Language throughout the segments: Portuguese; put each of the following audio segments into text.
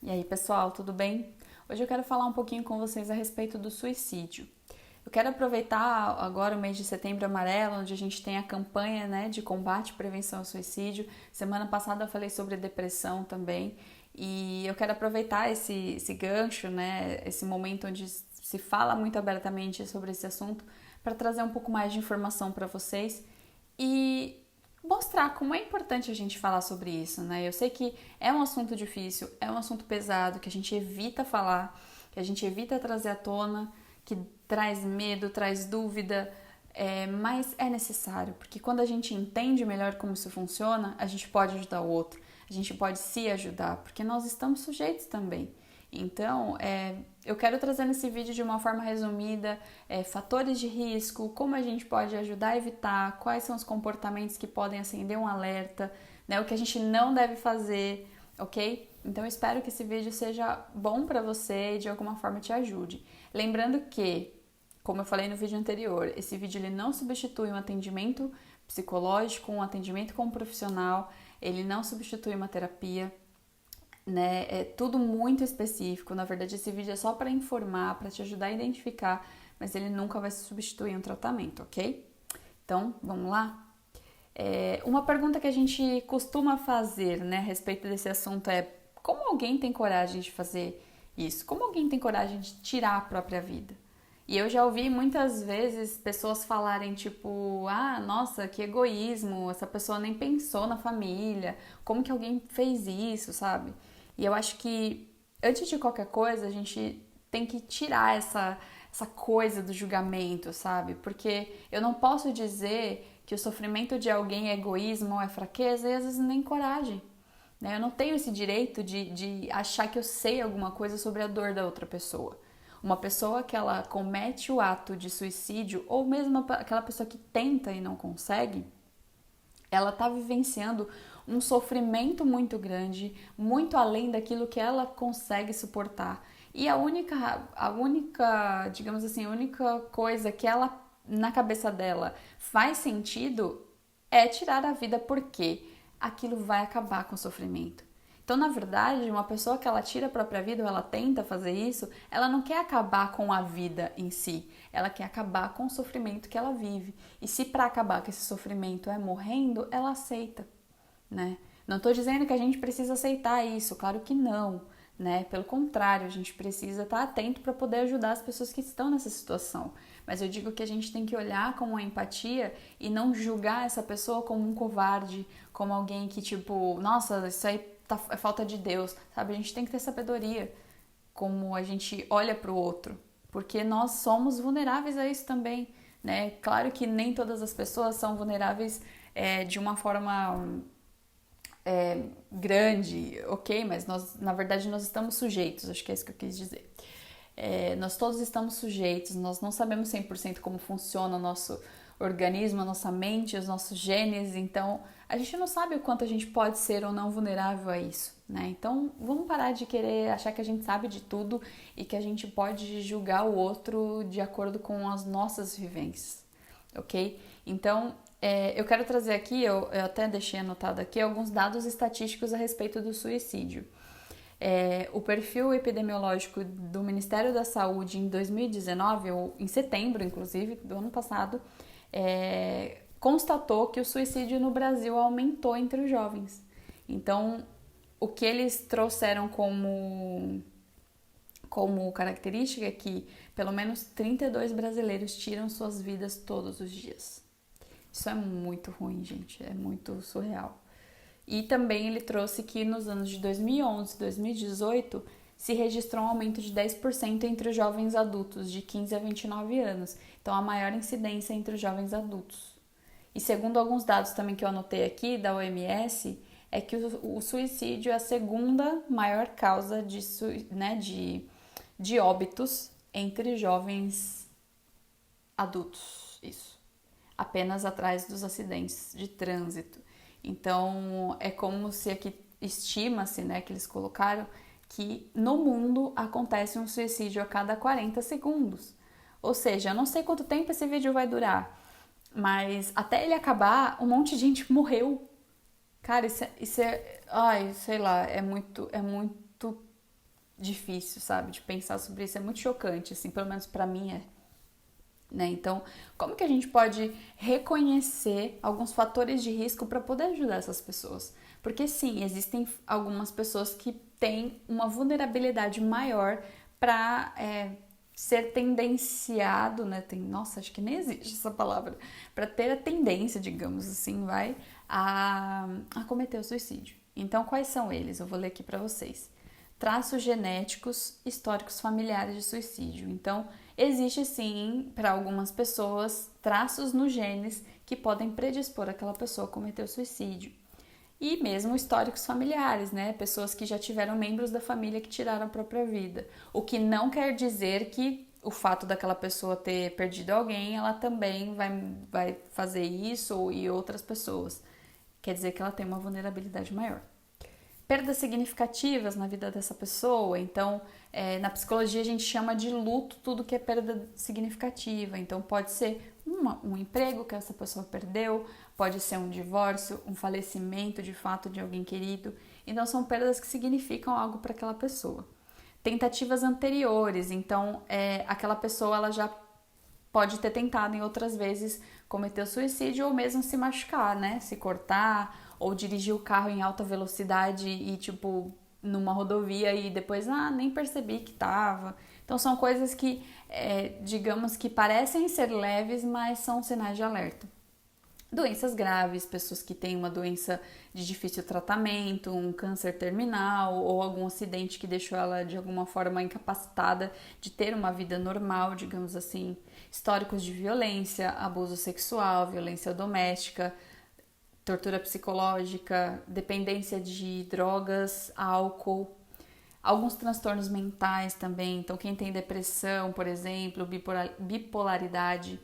E aí, pessoal, tudo bem? Hoje eu quero falar um pouquinho com vocês a respeito do suicídio. Eu quero aproveitar agora o mês de Setembro Amarelo, onde a gente tem a campanha, de combate e prevenção ao suicídio. Semana passada eu falei sobre depressão também. E eu quero aproveitar esse gancho, esse momento onde se fala muito abertamente sobre esse assunto, para trazer um pouco mais de informação para vocês e mostrar como é importante a gente falar sobre isso, né? Eu sei que é um assunto difícil, é um assunto pesado, que a gente evita falar, que a gente evita trazer à tona, que traz medo, traz dúvida, mas é necessário, porque quando a gente entende melhor como isso funciona, a gente pode ajudar o outro, a gente pode se ajudar, porque nós estamos sujeitos também. Então, eu quero trazer nesse vídeo de uma forma resumida fatores de risco, como a gente pode ajudar a evitar, quais são os comportamentos que podem acender um alerta, né, o que a gente não deve fazer, ok? Então, eu espero que esse vídeo seja bom para você e de alguma forma te ajude. Lembrando que, como eu falei no vídeo anterior, esse vídeo ele não substitui um atendimento psicológico, um atendimento com um profissional, ele não substitui uma terapia, né? É tudo muito específico. Na verdade, esse vídeo é só para informar, para te ajudar a identificar, mas ele nunca vai substituir um tratamento, ok? Então, vamos lá? Uma pergunta que a gente costuma fazer, né, a respeito desse assunto é: como alguém tem coragem de fazer isso? Como alguém tem coragem de tirar a própria vida? E eu já ouvi muitas vezes pessoas falarem tipo, ah, nossa, que egoísmo, essa pessoa nem pensou na família, como que alguém fez isso, sabe? E eu acho que antes de qualquer coisa a gente tem que tirar essa coisa do julgamento, sabe? Porque eu não posso dizer que o sofrimento de alguém é egoísmo ou é fraqueza e às vezes nem coragem. Né? Eu não tenho esse direito de achar que eu sei alguma coisa sobre a dor da outra pessoa. Uma pessoa que ela comete o ato de suicídio, ou mesmo aquela pessoa que tenta e não consegue, ela está vivenciando um sofrimento muito grande, muito além daquilo que ela consegue suportar. E digamos assim, a única coisa que ela, na cabeça dela, faz sentido é tirar a vida, porque aquilo vai acabar com o sofrimento. Então, na verdade, uma pessoa que ela tira a própria vida ou ela tenta fazer isso, ela não quer acabar com a vida em si, ela quer acabar com o sofrimento que ela vive. E se para acabar com esse sofrimento é morrendo, ela aceita, né? Não estou dizendo que a gente precisa aceitar isso, claro que não, né? Pelo contrário, a gente precisa estar atento para poder ajudar as pessoas que estão nessa situação. Mas eu digo que a gente tem que olhar com uma empatia e não julgar essa pessoa como um covarde, como alguém que tipo, nossa, isso aí é falta de Deus, sabe? A gente tem que ter sabedoria como a gente olha para o outro, porque nós somos vulneráveis a isso também, né? Claro que nem todas as pessoas são vulneráveis de uma forma grande, ok, mas nós, na verdade, nós estamos sujeitos, acho que é isso que eu quis dizer. Nós todos estamos sujeitos, nós não sabemos 100% como funciona o nosso organismo, a nossa mente, os nossos genes, então a gente não sabe o quanto a gente pode ser ou não vulnerável a isso, né? Então vamos parar de querer achar que a gente sabe de tudo e que a gente pode julgar o outro de acordo com as nossas vivências, ok? Então eu quero trazer aqui, eu até deixei anotado aqui, alguns dados estatísticos a respeito do suicídio. O perfil epidemiológico do Ministério da Saúde em 2019, ou em setembro, inclusive, do ano passado, constatou que o suicídio no Brasil aumentou entre os jovens. Então, o que eles trouxeram como característica é que pelo menos 32 brasileiros tiram suas vidas todos os dias. Isso é muito ruim, gente, é muito surreal. E também ele trouxe que nos anos de 2011 e 2018 se registrou um aumento de 10% entre os jovens adultos de 15 a 29 anos. Então, a maior incidência entre os jovens adultos. E segundo alguns dados também que eu anotei aqui da OMS, é que o suicídio é a segunda maior causa de óbitos entre jovens adultos. Isso. Apenas atrás dos acidentes de trânsito. Então, é como se aqui estima-se, né, que eles colocaram, que no mundo acontece um suicídio a cada 40 segundos. Ou seja, eu não sei quanto tempo esse vídeo vai durar, mas até ele acabar, um monte de gente morreu. Cara, ai, sei lá, é muito difícil, sabe? De pensar sobre isso, é muito chocante, assim, pelo menos pra mim é. Né? Então, como que a gente pode reconhecer alguns fatores de risco para poder ajudar essas pessoas? Porque sim, existem algumas pessoas que têm uma vulnerabilidade maior para ser tendenciado, né? Nossa, acho que nem existe essa palavra, para ter a tendência, digamos assim, a cometer o suicídio. Então, quais são eles? Eu vou ler aqui para vocês. Traços genéticos, históricos familiares de suicídio. Então, existe sim, para algumas pessoas, traços nos genes que podem predispor aquela pessoa a cometer o suicídio. E mesmo históricos familiares, né? Pessoas que já tiveram membros da família que tiraram a própria vida. O que não quer dizer que o fato daquela pessoa ter perdido alguém, ela também vai fazer isso e outras pessoas. Quer dizer que ela tem uma vulnerabilidade maior. Perdas significativas na vida dessa pessoa. Então, na psicologia a gente chama de luto tudo que é perda significativa. Então, pode ser um emprego que essa pessoa perdeu, pode ser um divórcio, um falecimento de fato de alguém querido. Então, são perdas que significam algo para aquela pessoa. Tentativas anteriores. Então, aquela pessoa ela já pode ter tentado em outras vezes cometer o suicídio ou mesmo se machucar, né? Se cortar ou dirigir o carro em alta velocidade e, tipo, numa rodovia e depois, nem percebi que tava. Então, são coisas que, digamos que parecem ser leves, mas são sinais de alerta. Doenças graves, pessoas que têm uma doença de difícil tratamento, um câncer terminal ou algum acidente que deixou ela de alguma forma incapacitada de ter uma vida normal, digamos assim. Históricos de violência, abuso sexual, violência doméstica, tortura psicológica, dependência de drogas, álcool, alguns transtornos mentais também. Então, quem tem depressão, por exemplo, bipolaridade,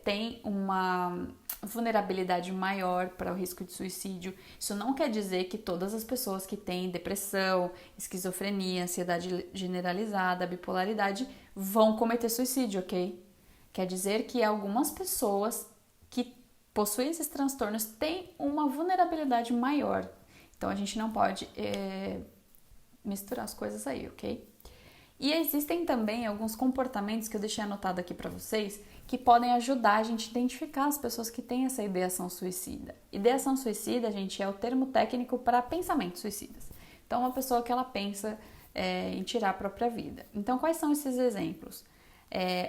tem uma vulnerabilidade maior para o risco de suicídio. Isso não quer dizer que todas as pessoas que têm depressão, esquizofrenia, ansiedade generalizada, bipolaridade vão cometer suicídio, ok? Quer dizer que algumas pessoas que possuem esses transtornos têm uma vulnerabilidade maior. Então a gente não pode misturar as coisas aí, ok? E existem também alguns comportamentos que eu deixei anotado aqui para vocês que podem ajudar a gente a identificar as pessoas que têm essa ideação suicida. Ideação suicida, gente, é o termo técnico para pensamentos suicidas. Então, uma pessoa que ela pensa em tirar a própria vida. Então, quais são esses exemplos?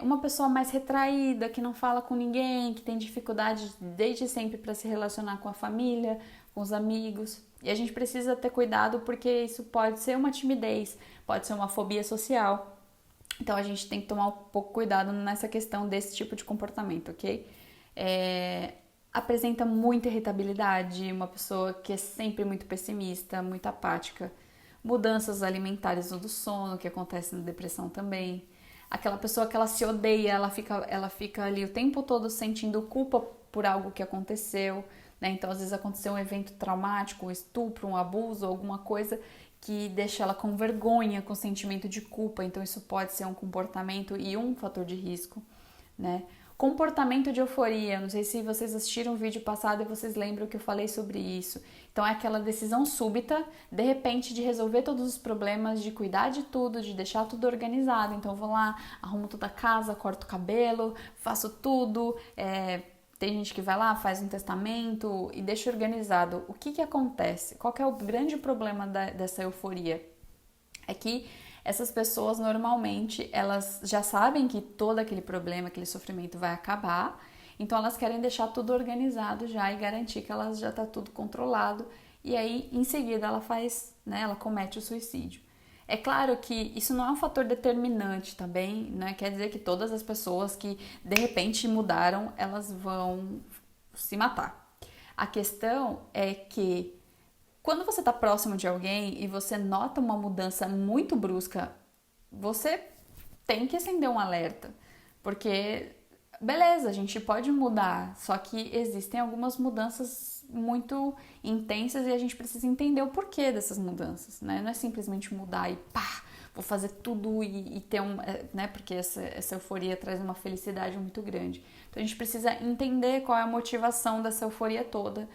Uma pessoa mais retraída, que não fala com ninguém, que tem dificuldade desde sempre para se relacionar com a família, com os amigos. E a gente precisa ter cuidado porque isso pode ser uma timidez, pode ser uma fobia social. Então a gente tem que tomar um pouco cuidado nessa questão desse tipo de comportamento, ok? Apresenta muita irritabilidade, uma pessoa que é sempre muito pessimista, muito apática. Mudanças alimentares ou do sono, que acontece na depressão também. Aquela pessoa que ela se odeia, ela fica ali o tempo todo sentindo culpa por algo que aconteceu, né? Então, às vezes aconteceu um evento traumático, um estupro, um abuso, alguma coisa que deixa ela com vergonha, com sentimento de culpa. Então, isso pode ser um comportamento e um fator de risco, né? Comportamento de euforia, não sei se vocês assistiram o vídeo passado e vocês lembram que eu falei sobre isso. Então é aquela decisão súbita, de repente, de resolver todos os problemas, de cuidar de tudo, de deixar tudo organizado. Então eu vou lá, arrumo toda a casa, corto o cabelo, faço tudo. Tem gente que vai lá, faz um testamento e deixa organizado. O que acontece? Qual que é o grande problema dessa euforia? É que essas pessoas normalmente elas já sabem que todo aquele problema, aquele sofrimento vai acabar, então elas querem deixar tudo organizado já e garantir que elas já está tudo controlado e aí em seguida ela faz, né, ela comete o suicídio. É claro que isso não é um fator determinante também, né? Quer dizer que todas as pessoas que de repente mudaram, elas vão se matar. A questão é que quando você está próximo de alguém e você nota uma mudança muito brusca, você tem que acender um alerta, porque beleza, a gente pode mudar, só que existem algumas mudanças muito intensas e a gente precisa entender o porquê dessas mudanças, né? Não é simplesmente mudar e pá, vou fazer tudo e ter né? Porque essa euforia traz uma felicidade muito grande. Então a gente precisa entender qual é a motivação dessa euforia toda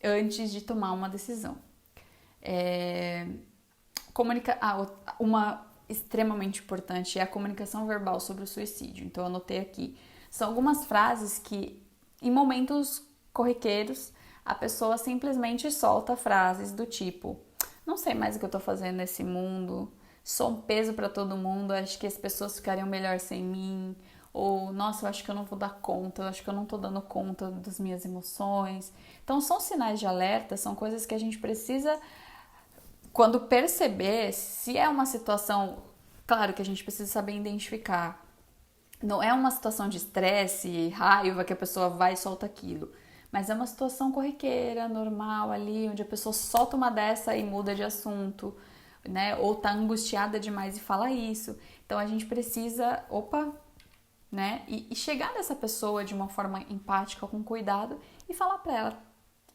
antes de tomar uma decisão. Uma extremamente importante é a comunicação verbal sobre o suicídio. Então eu anotei aqui. São algumas frases que, em momentos corriqueiros, a pessoa simplesmente solta frases do tipo: não sei mais o que eu tô fazendo nesse mundo, sou um peso para todo mundo, acho que as pessoas ficariam melhor sem mim, ou nossa, eu acho que eu não vou dar conta, eu acho que eu não tô dando conta das minhas emoções. Então são sinais de alerta, são coisas que a gente precisa, quando perceber, se é uma situação, claro que a gente precisa saber identificar. Não é uma situação de estresse, raiva, que a pessoa vai e solta aquilo. Mas é uma situação corriqueira, normal ali, onde a pessoa solta uma dessa e muda de assunto, né? Ou tá angustiada demais e fala isso. Então a gente precisa, né? E chegar nessa pessoa de uma forma empática, com cuidado, e falar pra ela: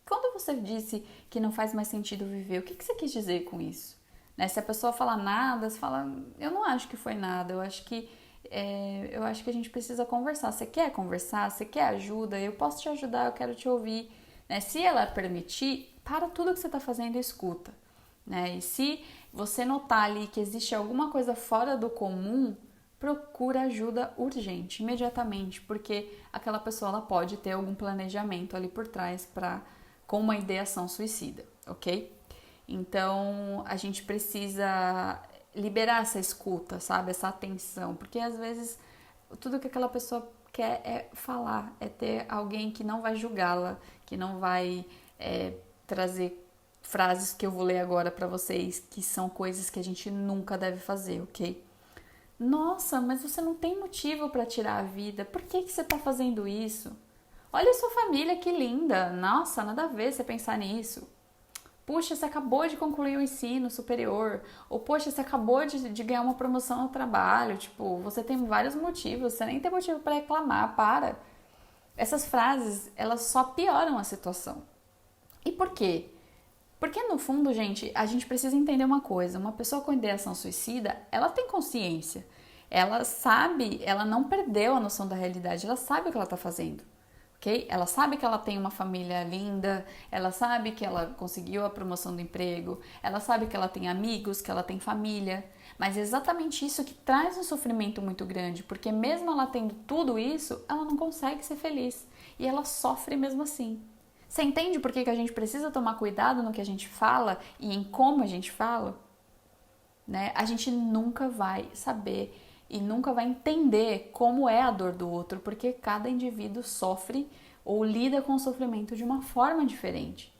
quando você disse que não faz mais sentido viver, o que você quis dizer com isso? Né? Se a pessoa fala nada, você fala: eu não acho que foi nada, eu acho que a gente precisa conversar. Você quer conversar? Você quer ajuda? Eu posso te ajudar, eu quero te ouvir. Né? Se ela permitir, para tudo que você está fazendo e escuta. Né? E se você notar ali que existe alguma coisa fora do comum, procura ajuda urgente, imediatamente, porque aquela pessoa ela pode ter algum planejamento ali por trás com uma ideação suicida, ok? Então a gente precisa liberar essa escuta, sabe? Essa atenção, porque às vezes tudo que aquela pessoa quer é falar, é ter alguém que não vai julgá-la, que não vai trazer frases que eu vou ler agora pra vocês, que são coisas que a gente nunca deve fazer, ok? Nossa, mas você não tem motivo pra tirar a vida, por que você tá fazendo isso? Olha a sua família, que linda! Nossa, nada a ver você pensar nisso. Puxa, você acabou de concluir o ensino superior. Ou, poxa, você acabou de ganhar uma promoção no trabalho. Tipo, você tem vários motivos, você nem tem motivo para reclamar, para. Essas frases, elas só pioram a situação. E por quê? Porque, no fundo, gente, a gente precisa entender uma coisa. Uma pessoa com ideação suicida, ela tem consciência. Ela sabe, ela não perdeu a noção da realidade, ela sabe o que ela está fazendo. Okay? Ela sabe que ela tem uma família linda, ela sabe que ela conseguiu a promoção do emprego, ela sabe que ela tem amigos, que ela tem família, mas é exatamente isso que traz um sofrimento muito grande, porque mesmo ela tendo tudo isso, ela não consegue ser feliz e ela sofre mesmo assim. Você entende por que a gente precisa tomar cuidado no que a gente fala e em como a gente fala? Né? A gente nunca vai saber e nunca vai entender como é a dor do outro, porque cada indivíduo sofre ou lida com o sofrimento de uma forma diferente.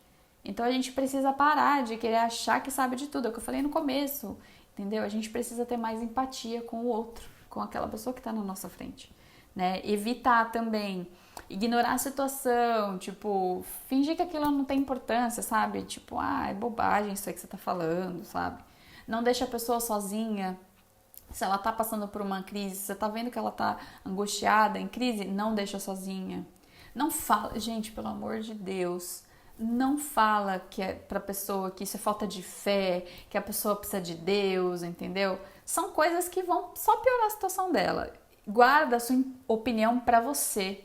Então a gente precisa parar de querer achar que sabe de tudo, é o que eu falei no começo, entendeu? A gente precisa ter mais empatia com o outro, com aquela pessoa que está na nossa frente, né? Evitar também ignorar a situação, tipo, fingir que aquilo não tem importância, sabe? Tipo, é bobagem isso aí que você tá falando, sabe? Não deixa a pessoa sozinha. Se ela tá passando por uma crise, você tá vendo que ela tá angustiada, em crise, não deixa sozinha. Não fala, gente, pelo amor de Deus, não fala que é pra pessoa que isso é falta de fé, que a pessoa precisa de Deus, entendeu? São coisas que vão só piorar a situação dela. Guarda a sua opinião pra você,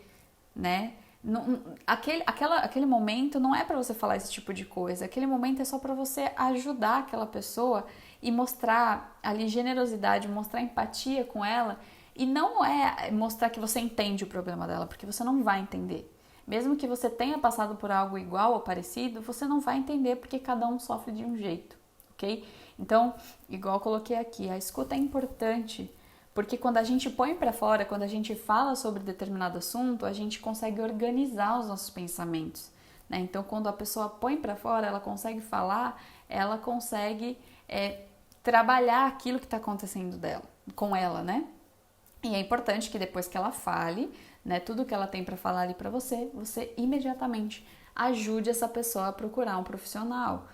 né? Aquele momento não é para você falar esse tipo de coisa, aquele momento é só para você ajudar aquela pessoa e mostrar ali generosidade, mostrar empatia com ela, e não é mostrar que você entende o problema dela, porque você não vai entender. Mesmo que você tenha passado por algo igual ou parecido, você não vai entender porque cada um sofre de um jeito, ok? Então, igual eu coloquei aqui, a escuta é importante. Porque quando a gente põe para fora, quando a gente fala sobre determinado assunto, a gente consegue organizar os nossos pensamentos, né? Então, quando a pessoa põe para fora, ela consegue falar, ela consegue trabalhar aquilo que está acontecendo com ela, né? E é importante que depois que ela fale, né, tudo que ela tem para falar ali para você, você imediatamente ajude essa pessoa a procurar um profissional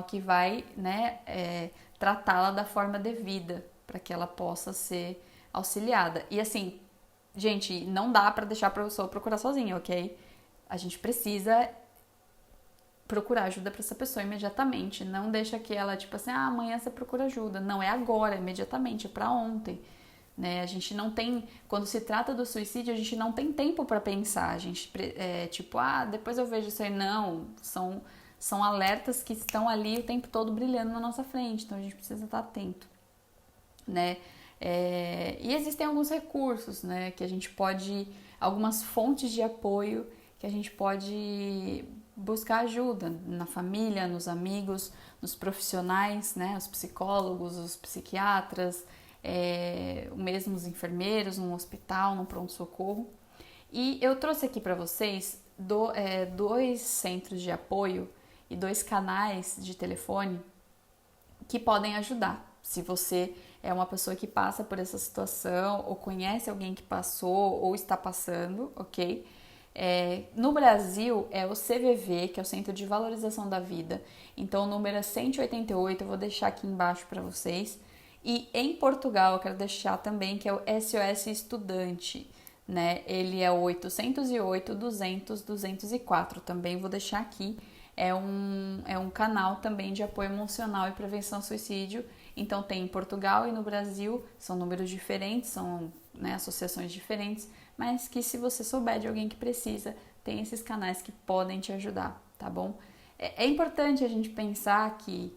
que vai, né, tratá-la da forma devida, para que ela possa ser auxiliada. E assim, gente, não dá para deixar a pessoa procurar sozinha, ok? A gente precisa procurar ajuda para essa pessoa imediatamente. Não deixa que ela, tipo assim, amanhã você procura ajuda. Não, é agora, imediatamente, é para ontem. Né? A gente não tem, quando se trata do suicídio, a gente não tem tempo para pensar. A gente, tipo, depois eu vejo isso aí. Não, são alertas que estão ali o tempo todo brilhando na nossa frente, então a gente precisa estar atento, né? E existem alguns recursos, né, que a gente pode, algumas fontes de apoio que a gente pode buscar ajuda na família, nos amigos, nos profissionais, né, os psicólogos, os psiquiatras, mesmo os enfermeiros, num hospital, num pronto-socorro. E eu trouxe aqui para vocês dois centros de apoio e 2 canais de telefone que podem ajudar. Se você é uma pessoa que passa por essa situação ou conhece alguém que passou ou está passando, ok? No Brasil é o CVV, que é o Centro de Valorização da Vida. Então o número é 188, eu vou deixar aqui embaixo para vocês. E em Portugal eu quero deixar também que é o SOS Estudante, né? Ele é o 808 200 204, também vou deixar aqui. É um canal também de apoio emocional e prevenção ao suicídio. Então tem em Portugal e no Brasil, são números diferentes, são, né, associações diferentes, mas que se você souber de alguém que precisa, tem esses canais que podem te ajudar, tá bom? É importante a gente pensar que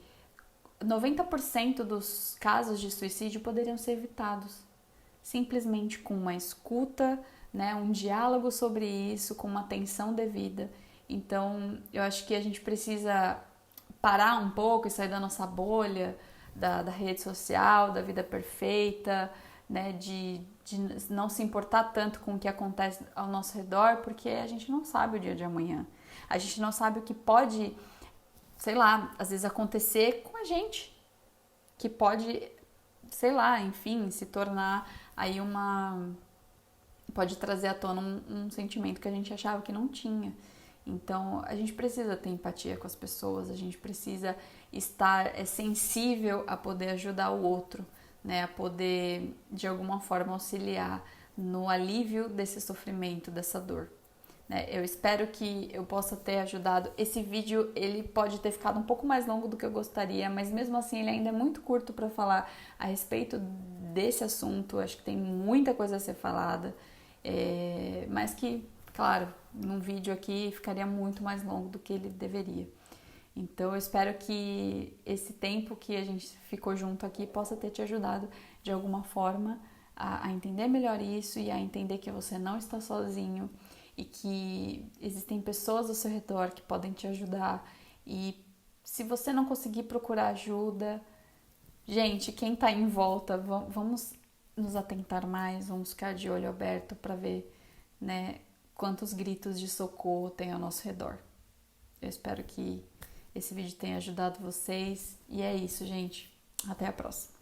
90% dos casos de suicídio poderiam ser evitados simplesmente com uma escuta, né, um diálogo sobre isso, com uma atenção devida. Então, eu acho que a gente precisa parar um pouco e sair da nossa bolha, da rede social, da vida perfeita, né, de não se importar tanto com o que acontece ao nosso redor, porque a gente não sabe o dia de amanhã. A gente não sabe o que pode, sei lá, às vezes acontecer com a gente, que pode, sei lá, enfim, se tornar aí pode trazer à tona um sentimento que a gente achava que não tinha. Então, a gente precisa ter empatia com as pessoas, a gente precisa estar sensível a poder ajudar o outro, né? A poder, de alguma forma, auxiliar no alívio desse sofrimento, dessa dor. Né? Eu espero que eu possa ter ajudado. Esse vídeo, ele pode ter ficado um pouco mais longo do que eu gostaria, mas mesmo assim ele ainda é muito curto para falar a respeito desse assunto. Acho que tem muita coisa a ser falada, mas que, claro, num vídeo aqui ficaria muito mais longo do que ele deveria. Então eu espero que esse tempo que a gente ficou junto aqui possa ter te ajudado de alguma forma a entender melhor isso e a entender que você não está sozinho e que existem pessoas ao seu redor que podem te ajudar. E se você não conseguir procurar ajuda, gente, quem está em volta, vamos nos atentar mais, vamos ficar de olho aberto para ver, né, quantos gritos de socorro tem ao nosso redor. Eu espero que esse vídeo tenha ajudado vocês. E é isso, gente. Até a próxima.